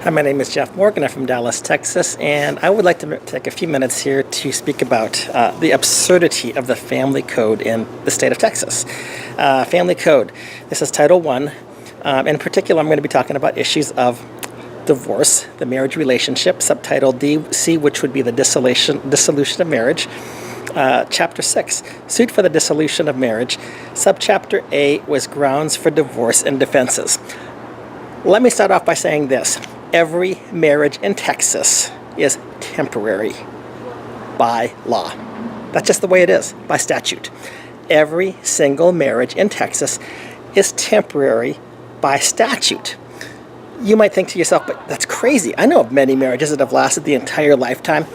Hi, my name is Jeff Morgan. I'm from Dallas, Texas, and I would like to take a few minutes here to speak about the absurdity of the family code in the state of Texas. Family code, this is Title I. In particular, I'm going to be talking about issues of divorce, the marriage relationship, subtitle D.C., which would be the dissolution of marriage. Chapter 6, suit for the dissolution of marriage. Subchapter A was grounds for divorce and defenses. Let me start off by saying this. Every marriage in Texas is temporary by law. That's just the way it is, by statute. Every single marriage in Texas is temporary by statute. You might think to yourself, but that's crazy. I know of many marriages that have lasted the entire lifetime.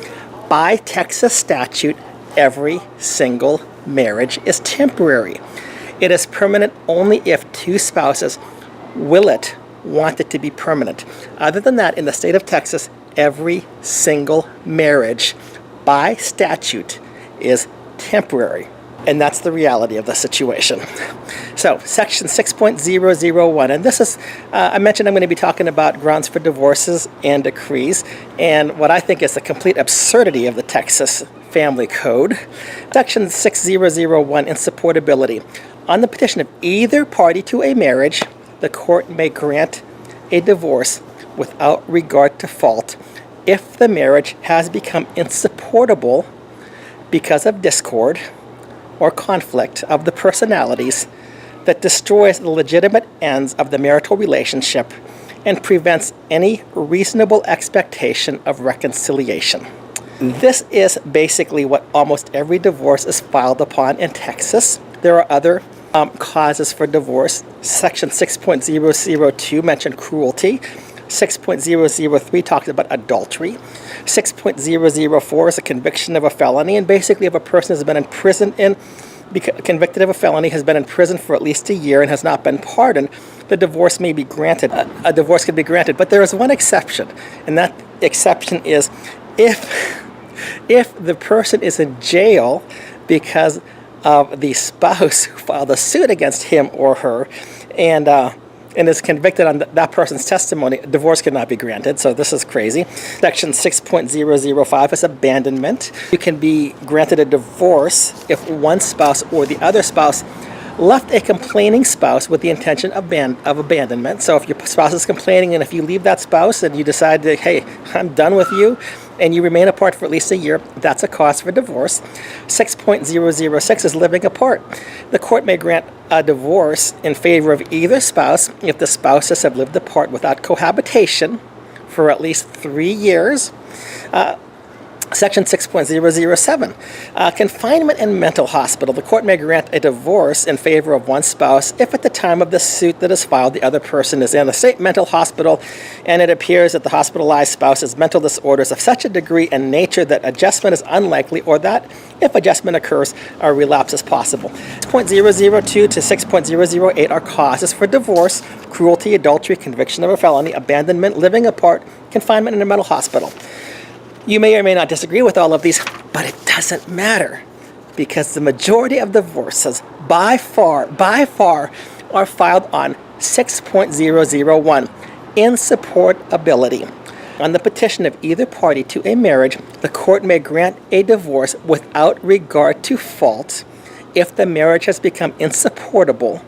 By Texas statute, every single marriage is temporary. It is permanent only if two spouses want it to be permanent. Other than that, in the state of Texas, every single marriage by statute is temporary. And that's the reality of the situation. So, Section 6.001, and this is, I mentioned I'm going to be talking about grounds for divorces and decrees, and what I think is the complete absurdity of the Texas Family Code. Section 6001, insupportability. On the petition of either party to a marriage, the court may grant a divorce without regard to fault if the marriage has become insupportable because of discord or conflict of the personalities that destroys the legitimate ends of the marital relationship and prevents any reasonable expectation of reconciliation. This is basically what almost every divorce is filed upon in Texas. There are other causes for divorce. Section 6.002 mentioned cruelty. 6.003 talks about adultery. 6.004 is a conviction of a felony, and basically if a person has been convicted of a felony, has been in prison for at least a year and has not been pardoned, the divorce may be granted. A divorce can be granted, but there is one exception, and that exception is if the person is in jail because of the spouse who filed a suit against him or her and is convicted on that person's testimony, divorce cannot be granted. So this is crazy. Section 6.005 is abandonment. You can be granted a divorce if one spouse or the other spouse left a complaining spouse with the intention of abandonment. So if your spouse is complaining and if you leave that spouse and you decide to, hey, I'm done with you, and you remain apart for at least a year, that's a cause for divorce. 6.006 is living apart. The court may grant a divorce in favor of either spouse if the spouses have lived apart without cohabitation for at least 3 years. Section 6.007, confinement in mental hospital. The court may grant a divorce in favor of one spouse if at the time of the suit that is filed, the other person is in a state mental hospital and it appears that the hospitalized spouse's mental disorders of such a degree and nature that adjustment is unlikely, or that if adjustment occurs, a relapse is possible. 6.002 to 6.008 are causes for divorce: cruelty, adultery, conviction of a felony, abandonment, living apart, confinement in a mental hospital. You may or may not disagree with all of these, but it doesn't matter, because the majority of divorces, by far, are filed on 6.001, insupportability. On the petition of either party to a marriage, the court may grant a divorce without regard to fault if the marriage has become insupportable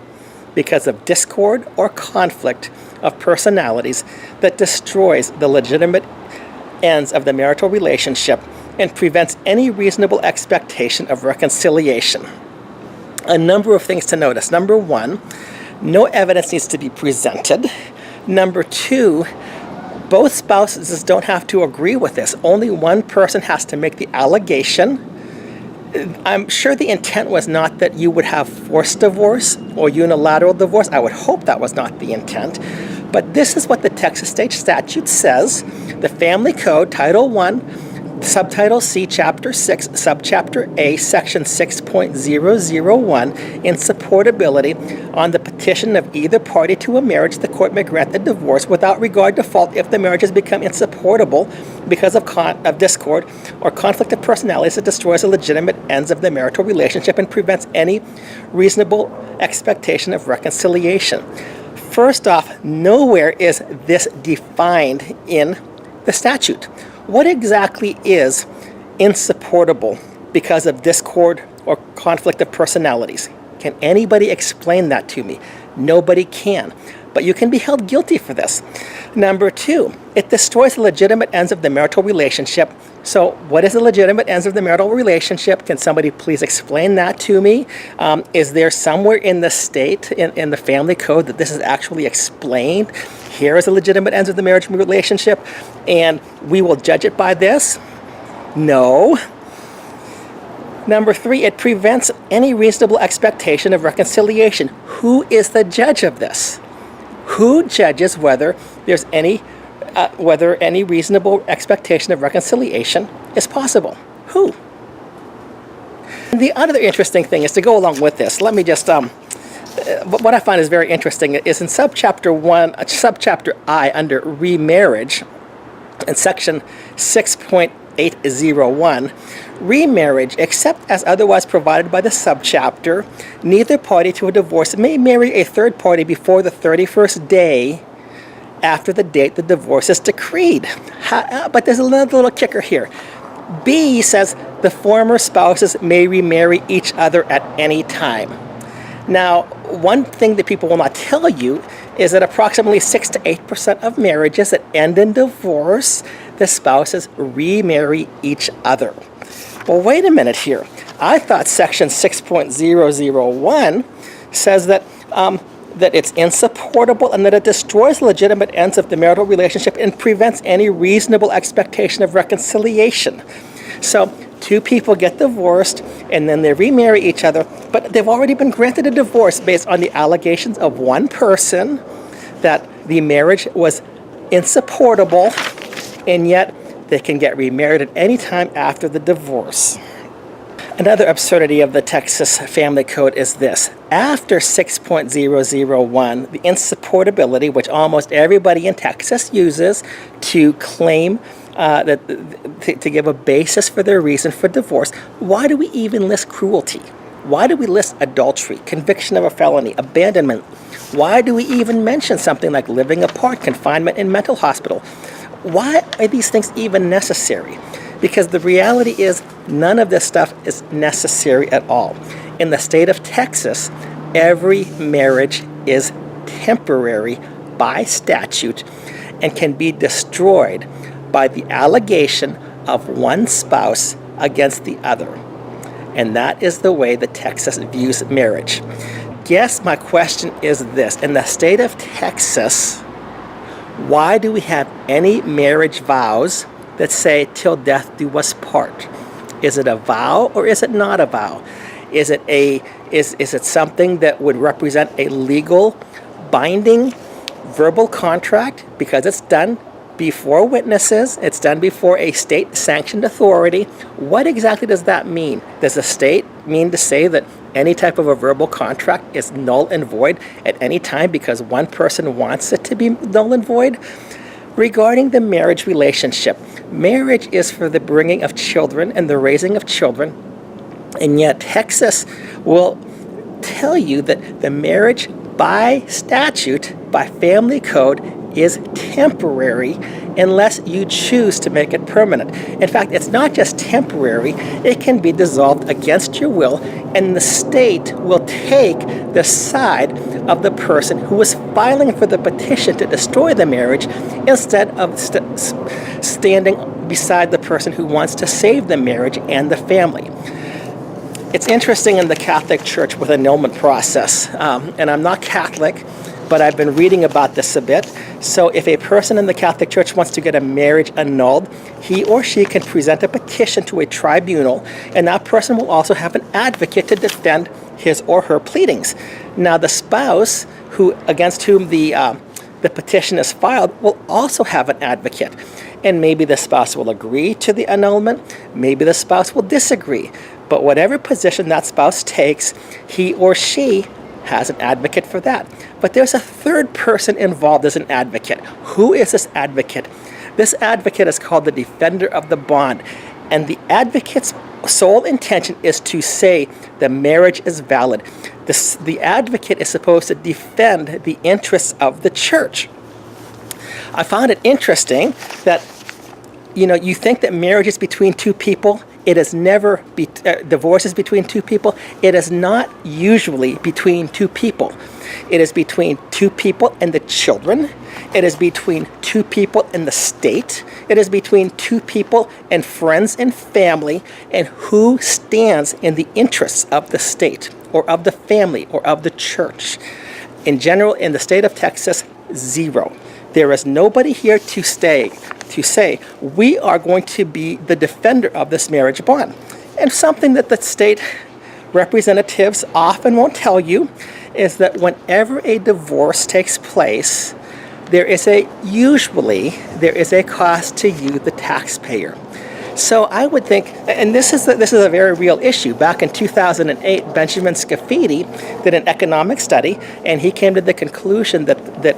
because of discord or conflict of personalities that destroys the legitimate ends of the marital relationship and prevents any reasonable expectation of reconciliation. A number of things to notice. Number one, no evidence needs to be presented. Number two, both spouses don't have to agree with this. Only one person has to make the allegation. I'm sure the intent was not that you would have forced divorce or unilateral divorce. I would hope that was not the intent. But this is what the Texas State Statute says. The Family Code, Title I, Subtitle C, Chapter 6, Subchapter A, Section 6.001, insupportability. On the petition of either party to a marriage, the court may grant a divorce without regard to fault if the marriage has become insupportable because of discord or conflict of personalities that destroys the legitimate ends of the marital relationship and prevents any reasonable expectation of reconciliation. First off, nowhere is this defined in the statute. What exactly is insupportable because of discord or conflict of personalities? Can anybody explain that to me? Nobody can. But you can be held guilty for this. Number two, it destroys the legitimate ends of the marital relationship. So what is the legitimate ends of the marital relationship? Can somebody please explain that to me? Is there somewhere in the state, in the family code, that this is actually explained? Here is the legitimate ends of the marriage relationship, and we will judge it by this? No. Number three, it prevents any reasonable expectation of reconciliation. Who is the judge of this? Who judges whether there's any reasonable expectation of reconciliation is possible? Who? And the other interesting thing is, to go along with this, let me just what I find is very interesting is in subchapter I under remarriage, in section 6.801, remarriage, except as otherwise provided by the subchapter, neither party to a divorce may marry a third party before the 31st day after the date the divorce is decreed. But there's another little kicker here. B says the former spouses may remarry each other at any time. Now, one thing that people will not tell you is that approximately 6 to 8% of marriages that end in divorce, the spouses remarry each other. Well, wait a minute here. I thought section 6.001 says that it's insupportable and that it destroys legitimate ends of the marital relationship and prevents any reasonable expectation of reconciliation. So two people get divorced and then they remarry each other, but they've already been granted a divorce based on the allegations of one person that the marriage was insupportable, and yet they can get remarried at any time after the divorce. Another absurdity of the Texas Family Code is this. After 6.001, the insupportability, which almost everybody in Texas uses to claim to give a basis for their reason for divorce, why do we even list cruelty? Why do we list adultery, conviction of a felony, abandonment? Why do we even mention something like living apart, confinement in mental hospital? Why are these things even necessary? Because the reality is none of this stuff is necessary at all. In the state of Texas, every marriage is temporary by statute and can be destroyed by the allegation of one spouse against the other. And that is the way that Texas views marriage. Yes, my question is this. In the state of Texas, why do we have any marriage vows that say, till death do us part? Is it a vow or is it not a vow? Is it something that would represent a legal, binding, verbal contract because it's done before witnesses, it's done before a state-sanctioned authority? What exactly does that mean? Does the state mean to say that any type of a verbal contract is null and void at any time because one person wants it to be null and void? Regarding the marriage relationship, marriage is for the bringing of children and the raising of children, and yet Texas will tell you that the marriage by statute, by family code, is temporary unless you choose to make it permanent. In fact, it's not just temporary, it can be dissolved against your will, and the state will take the side of the person who was filing for the petition to destroy the marriage instead of standing beside the person who wants to save the marriage and the family. It's interesting in the Catholic Church with annulment process, and I'm not Catholic, but I've been reading about this a bit. So if a person in the Catholic Church wants to get a marriage annulled, he or she can present a petition to a tribunal, and that person will also have an advocate to defend his or her pleadings. Now, the spouse against whom the petition is filed will also have an advocate. And maybe the spouse will agree to the annulment, maybe the spouse will disagree. But whatever position that spouse takes, he or she has an advocate for that. But there's a third person involved as an advocate. Who is this advocate? This advocate is called the defender of the bond. And the advocate's sole intention is to say the marriage is valid. The advocate is supposed to defend the interests of the church. I found it interesting that, you think that marriage is between two people. It is never, divorce is between two people. It is not usually between two people. It is between two people and the children. It is between two people and the state. It is between two people and friends and family, and who stands in the interests of the state or of the family or of the church. In general, in the state of Texas, zero. There is nobody here to say, we are going to be the defender of this marriage bond. And something that the state representatives often won't tell you is that whenever a divorce takes place, there is a cost to you, the taxpayer. So I would think, and this is a very real issue. Back in 2008, Benjamin Scafidi did an economic study, and he came to the conclusion that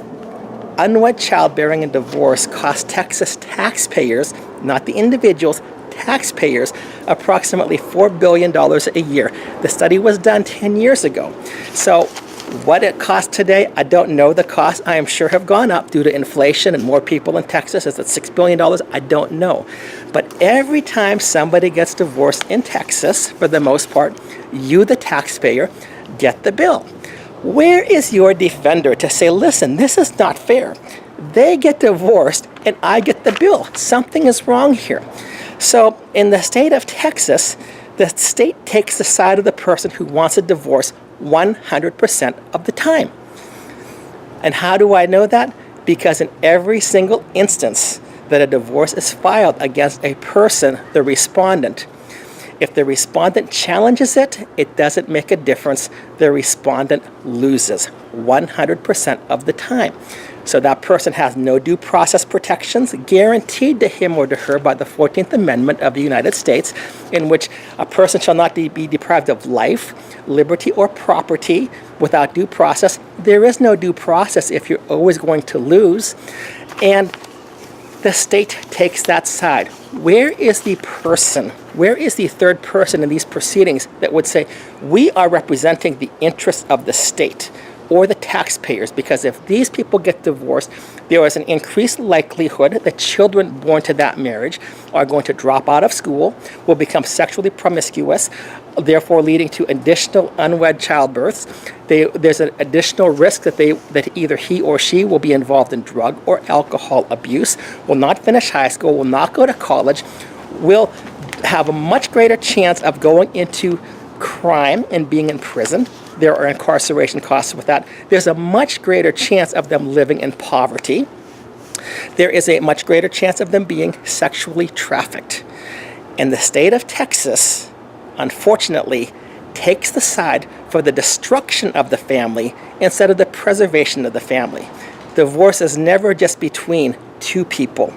unwed childbearing and divorce cost Texas taxpayers, not the individuals, taxpayers, approximately $4 billion a year. The study was done 10 years ago. So what it costs today, I don't know the cost. I am sure have gone up due to inflation and more people in Texas. Is it $6 billion? I don't know. But every time somebody gets divorced in Texas, for the most part, you, the taxpayer, get the bill. Where is your defender to say, listen, this is not fair. They get divorced and I get the bill. Something is wrong here. So in the state of Texas, the state takes the side of the person who wants a divorce 100% of the time. And how do I know that? Because in every single instance that a divorce is filed against a person, the respondent, if the respondent challenges it, it doesn't make a difference. The respondent loses 100% of the time. So that person has no due process protections guaranteed to him or to her by the 14th Amendment of the United States, in which a person shall not be deprived of life, liberty, or property without due process. There is no due process if you're always going to lose. And the state takes that side. Where is the person? Where is the third person in these proceedings that would say, we are representing the interests of the state or the taxpayers? Because if these people get divorced, there is an increased likelihood that children born to that marriage are going to drop out of school, will become sexually promiscuous, therefore leading to additional unwed childbirths. There's an additional risk that either he or she will be involved in drug or alcohol abuse, will not finish high school, will not go to college, will have a much greater chance of going into crime and being in prison. There are incarceration costs with that. There's a much greater chance of them living in poverty. There is a much greater chance of them being sexually trafficked. And the state of Texas, unfortunately, takes the side for the destruction of the family instead of the preservation of the family. Divorce is never just between two people.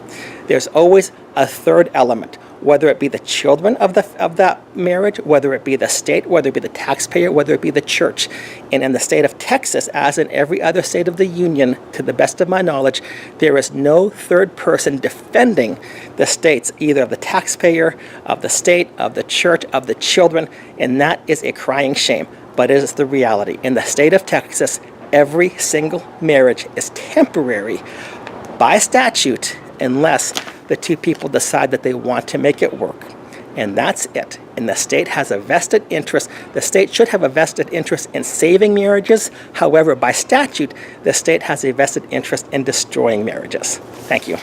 There's always a third element, whether it be the children of that marriage, whether it be the state, whether it be the taxpayer, whether it be the church. And in the state of Texas, as in every other state of the union, to the best of my knowledge, there is no third person defending the states, either of the taxpayer, of the state, of the church, of the children, and that is a crying shame. But it is the reality. In the state of Texas, every single marriage is temporary by statute unless the two people decide that they want to make it work. And that's it. And the state has a vested interest. The state should have a vested interest in saving marriages. However, by statute, the state has a vested interest in destroying marriages. Thank you.